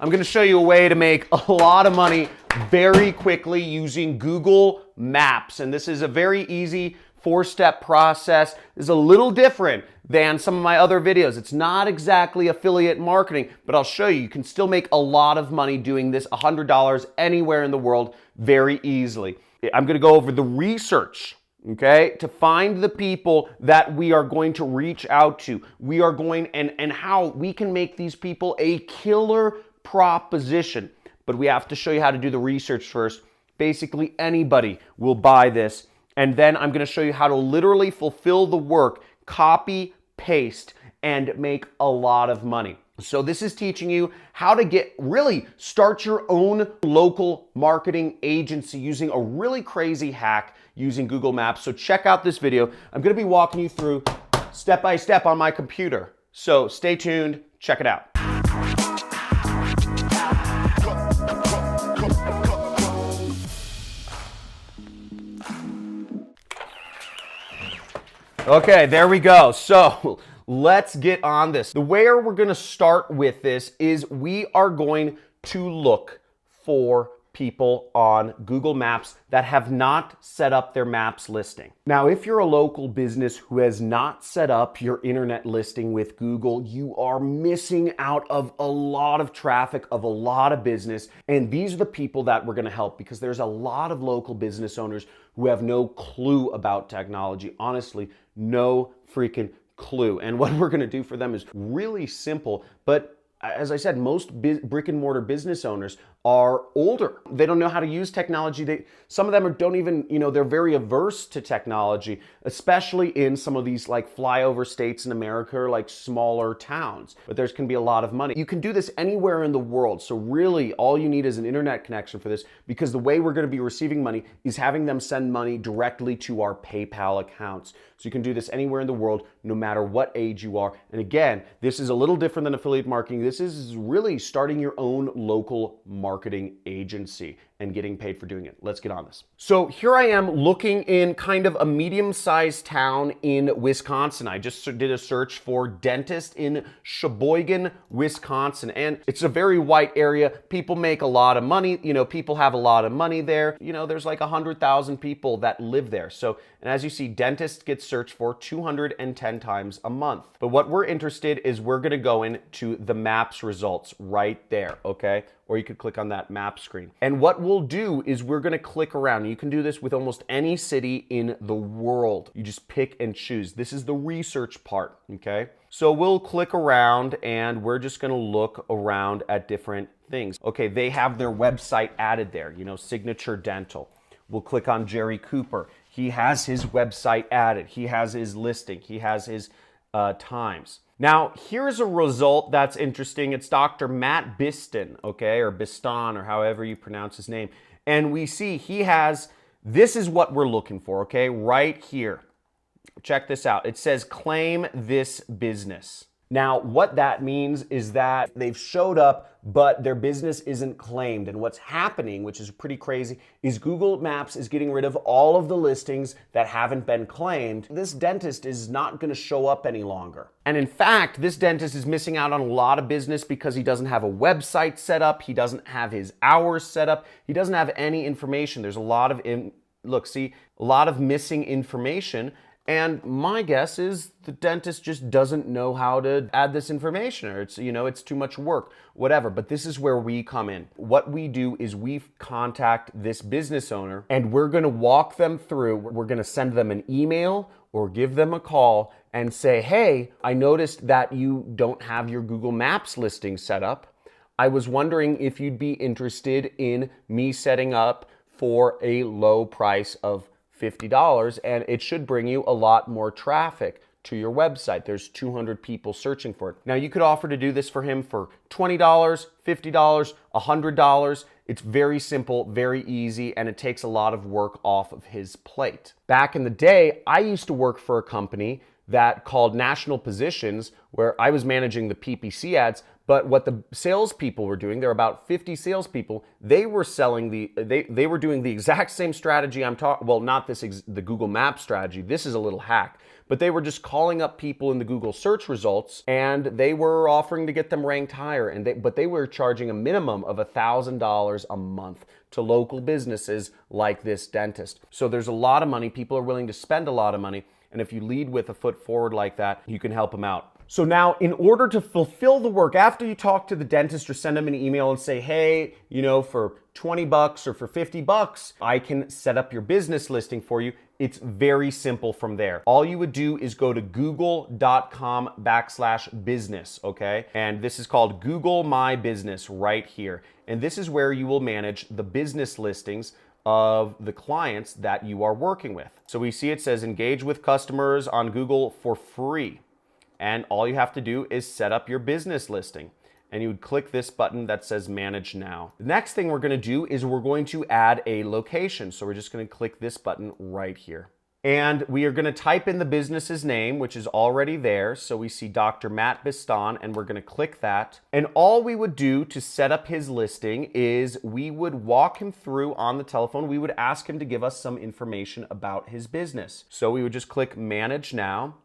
I'm going to show you a way to make a lot of money very quickly using Google Maps. And this is a very easy 4-step process. It's a little different than some of my other videos. It's not exactly affiliate marketing, but I'll show you. You can still make a lot of money doing this, $100 anywhere in the world very easily. I'm going to go over the research, okay, to find the people that we are going to reach out to. We are going and how we can make these people a killer proposition. But we have to show you how to do the research first. Basically, anybody will buy this. And then I'm going to show you how to literally fulfill the work, copy, paste, and make a lot of money. So this is teaching you how to really start your own local marketing agency using a really crazy hack using Google Maps. So check out this video. I'm going to be walking you through step by step on my computer. So stay tuned, check it out. Okay, there we go. So let's get on this. The way we're going to start with this is we are going to look for people on Google Maps that have not set up their maps listing. Now, if you're a local business who has not set up your internet listing with Google, you are missing out of a lot of traffic, of a lot of business. And these are the people that we're going to help, because there's a lot of local business owners who have no clue about technology. Honestly, no freaking clue. And what we're going to do for them is really simple, but as I said, most brick and mortar business owners are older. They don't know how to use technology. Some of them don't even, they're very averse to technology, especially in some of these like flyover states in America or like smaller towns. But there's can be a lot of money. You can do this anywhere in the world. So really all you need is an internet connection for this, because the way we're going to be receiving money is having them send money directly to our PayPal accounts. So you can do this anywhere in the world, no matter what age you are. And again, this is a little different than affiliate marketing. This is really starting your own local marketing agency and getting paid for doing it. Let's get on this. So here I am looking in kind of a medium-sized town in Wisconsin. I just did a search for dentist in Sheboygan, Wisconsin. And it's a very white area. People make a lot of money. People have a lot of money there. There's like 100,000 people that live there. So, and as you see, dentist gets searched for 210 times a month. But what we're interested is we're going to go into the maps results right there, okay? Or you could click on that map screen. And what we'll do is we're going to click around. You can do this with almost any city in the world. You just pick and choose. This is the research part, okay? So we'll click around and we're just going to look around at different things. Okay, they have their website added there, Signature Dental. We'll click on Jerry Cooper. He has his website added. He has his listing. He has his times. Now, here's a result that's interesting. It's Dr. Matt Biston, okay, or Biston, or however you pronounce his name. And we see he has, this is what we're looking for, okay, right here. Check this out. It says, claim this business. Now, what that means is that they've showed up, but their business isn't claimed. And what's happening, which is pretty crazy, is Google Maps is getting rid of all of the listings that haven't been claimed. This dentist is not going to show up any longer. And in fact, this dentist is missing out on a lot of business because he doesn't have a website set up. He doesn't have his hours set up. He doesn't have any information. There's a lot of, a lot of missing information. And my guess is the dentist just doesn't know how to add this information, or it's too much work, whatever. But this is where we come in. What we do is we contact this business owner and we're going to walk them through. We're going to send them an email or give them a call and say, hey, I noticed that you don't have your Google Maps listing set up. I was wondering if you'd be interested in me setting up for a low price of $50, and it should bring you a lot more traffic to your website. There's 200 people searching for it. Now, you could offer to do this for him for $20, $50, $100. It's very simple, very easy, and it takes a lot of work off of his plate. Back in the day, I used to work for a company that called National Positions, where I was managing the PPC ads. But what the salespeople were doing, there were about 50 salespeople, they were selling they were doing the exact same strategy I'm talking, well, not the Google Maps strategy. This is a little hack. but they were just calling up people in the Google search results, and they were offering to get them ranked higher, but they were charging a minimum of $1,000 a month to local businesses like this dentist. So there's a lot of money. People are willing to spend a lot of money, and if you lead with a foot forward like that, you can help them out. So now, in order to fulfill the work, after you talk to the dentist or send them an email and say, hey, for 20 bucks or for 50 bucks, I can set up your business listing for you. It's very simple from there. All you would do is go to google.com/business, okay? And this is called Google My Business right here. And this is where you will manage the business listings of the clients that you are working with. So we see it says engage with customers on Google for free. And all you have to do is set up your business listing. And you would click this button that says Manage Now. The next thing we're going to do is we're going to add a location. So we're just going to click this button right here. And we are going to type in the business's name, which is already there. So we see Dr. Matt Biston, and we're going to click that. And all we would do to set up his listing is we would walk him through on the telephone. We would ask him to give us some information about his business. So we would just click Manage Now.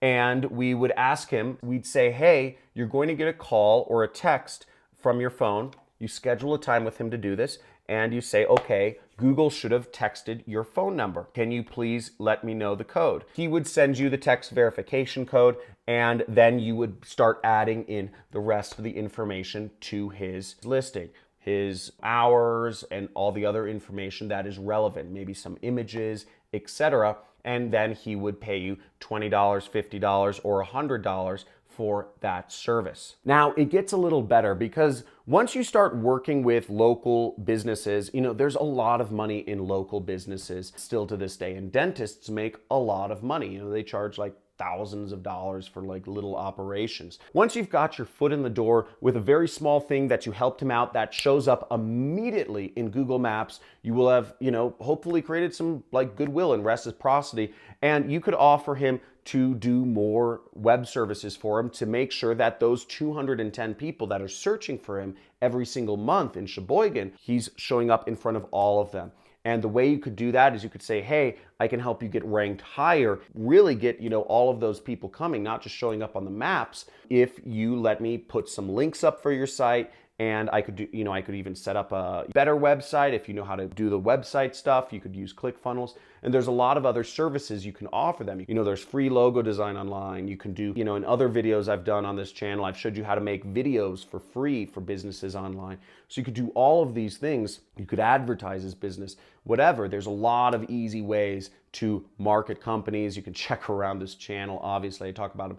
And we would ask him, we'd say, hey, you're going to get a call or a text from your phone. You schedule a time with him to do this. And you say, okay, Google should have texted your phone number. Can you please let me know the code? He would send you the text verification code, and then you would start adding in the rest of the information to his listing. His hours and all the other information that is relevant, maybe some images, etc. And then he would pay you $20, $50, or $100 for that service. Now, it gets a little better because once you start working with local businesses, there's a lot of money in local businesses still to this day, and dentists make a lot of money. They charge like thousands of dollars for like little operations. Once you've got your foot in the door with a very small thing that you helped him out that shows up immediately in Google Maps, you will have, hopefully created some like goodwill and reciprocity, and you could offer him to do more web services for him to make sure that those 210 people that are searching for him every single month in Sheboygan, he's showing up in front of all of them. And the way you could do that is you could say, hey, I can help you get ranked higher, really get, all of those people coming, not just showing up on the maps, if you let me put some links up for your site. And I could do, I could even set up a better website. If you know how to do the website stuff, you could use ClickFunnels. And there's a lot of other services you can offer them. There's free logo design online. You can do, in other videos I've done on this channel, I've showed you how to make videos for free for businesses online. So you could do all of these things. You could advertise his business, whatever. There's a lot of easy ways to market companies. You can check around this channel. Obviously, I talk about them.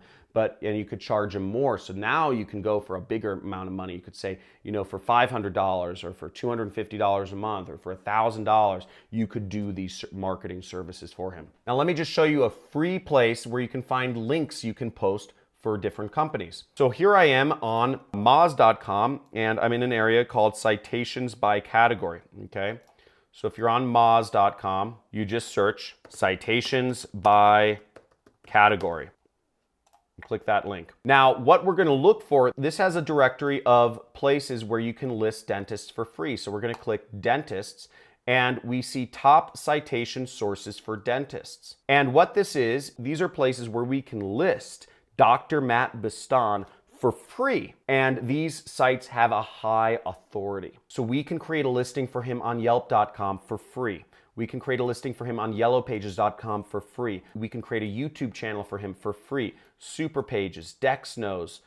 And you could charge them more. So now you can go for a bigger amount of money. You could say, for $500 or for $250 a month or for $1,000, you could do these marketing services for him. Now, let me just show you a free place where you can find links you can post for different companies. So here I am on Moz.com, and I'm in an area called Citations by Category, okay? So if you're on Moz.com, you just search Citations by Category. Click that link. Now, what we're going to look for, this has a directory of places where you can list dentists for free. So we're going to click dentists, and we see top citation sources for dentists. And what this is, these are places where we can list Dr. Matt Biston for free. And these sites have a high authority. So we can create a listing for him on Yelp.com for free. We can create a listing for him on yellowpages.com for free. We can create a YouTube channel for him for free. Superpages, Dexnos,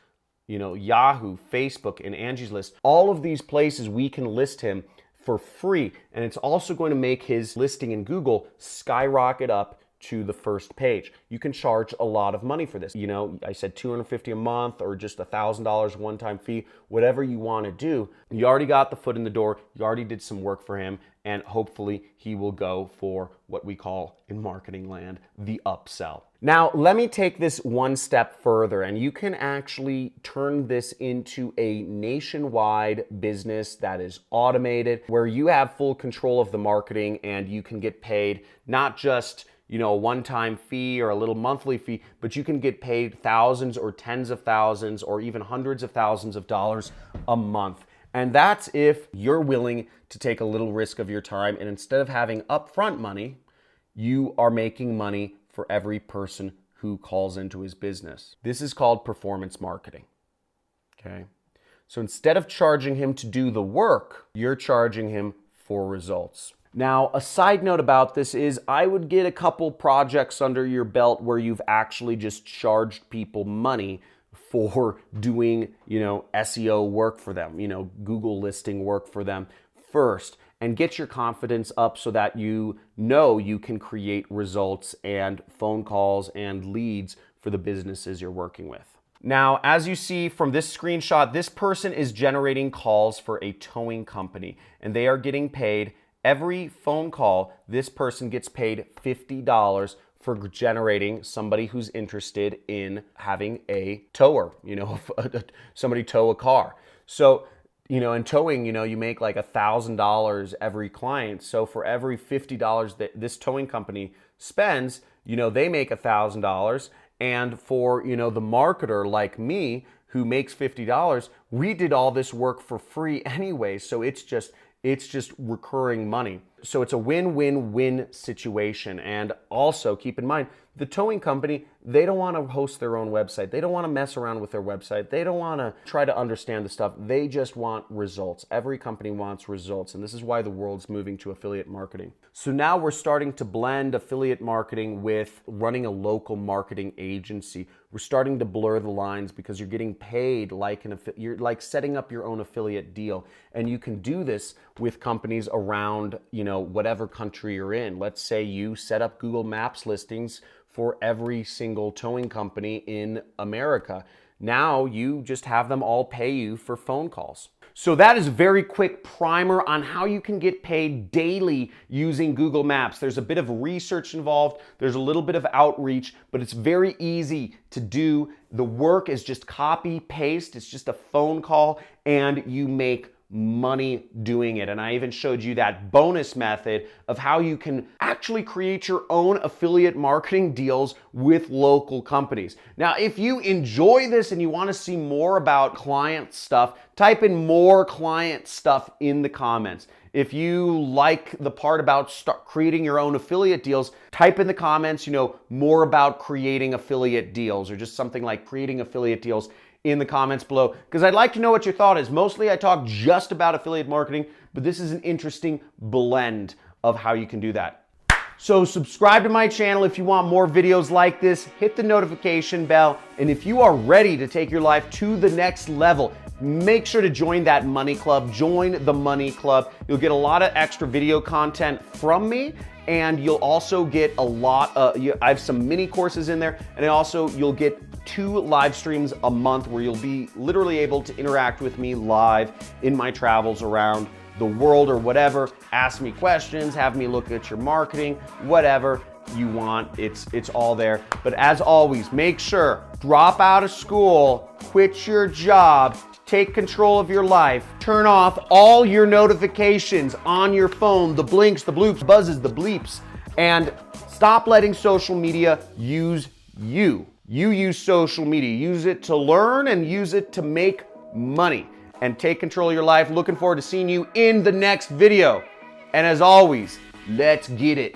Yahoo, Facebook, and Angie's List. All of these places we can list him for free. And it's also going to make his listing in Google skyrocket up to the first page. You can charge a lot of money for this. I said $250 a month or just $1,000 one-time fee, whatever you want to do. You already got the foot in the door. You already did some work for him, and hopefully he will go for what we call in marketing land, the upsell. Now, let me take this one step further, and you can actually turn this into a nationwide business that is automated, where you have full control of the marketing and you can get paid not just a one-time fee or a little monthly fee, but you can get paid thousands or tens of thousands or even hundreds of thousands of dollars a month. And that's if you're willing to take a little risk of your time, and instead of having upfront money, you are making money for every person who calls into his business. This is called performance marketing. Okay? So instead of charging him to do the work, you're charging him for results. Now, a side note about this is I would get a couple projects under your belt where you've actually just charged people money for doing, SEO work for them, Google listing work for them first, and get your confidence up so that you know you can create results and phone calls and leads for the businesses you're working with. Now, as you see from this screenshot, this person is generating calls for a towing company, and they are getting paid every phone call. This person gets paid $50 for generating somebody who's interested in having a tower, somebody tow a car. So, in towing, you make like $1,000 every client. So for every $50 that this towing company spends, they make $1,000. And for, the marketer like me who makes $50, we did all this work for free anyway. So it's just recurring money. So it's a win-win-win situation. And also keep in mind, the towing company, they don't want to host their own website. They don't want to mess around with their website. They don't want to try to understand the stuff. They just want results. Every company wants results. And this is why the world's moving to affiliate marketing. So now we're starting to blend affiliate marketing with running a local marketing agency. We're starting to blur the lines because you're getting paid like you're like setting up your own affiliate deal. And you can do this with companies around, whatever country you're in. Let's say you set up Google Maps listings for every single towing company in America. Now you just have them all pay you for phone calls. So that is a very quick primer on how you can get paid daily using Google Maps. There's a bit of research involved. There's a little bit of outreach, but it's very easy to do. The work is just copy, paste. It's just a phone call and you make money doing it. And I even showed you that bonus method of how you can actually create your own affiliate marketing deals with local companies. Now, if you enjoy this and you want to see more about client stuff, type in more client stuff in the comments. If you like the part about creating your own affiliate deals, type in the comments, more about creating affiliate deals or just something like creating affiliate deals in the comments below, because I'd like to know what your thought is. Mostly I talk just about affiliate marketing, but this is an interesting blend of how you can do that. So subscribe to my channel if you want more videos like this, hit the notification bell, and if you are ready to take your life to the next level, make sure to join that money club. Join the money club. You'll get a lot of extra video content from me, and you'll also get a lot I have some mini courses in there, and you'll get 2 live streams a month where you'll be literally able to interact with me live in my travels around the world or whatever. Ask me questions, have me look at your marketing, whatever you want, it's all there. But as always, make sure, drop out of school, quit your job, take control of your life, turn off all your notifications on your phone, the blinks, the bloops, buzzes, the bleeps, and stop letting social media use you. You use social media. Use it to learn and use it to make money. And take control of your life. Looking forward to seeing you in the next video. And as always, let's get it.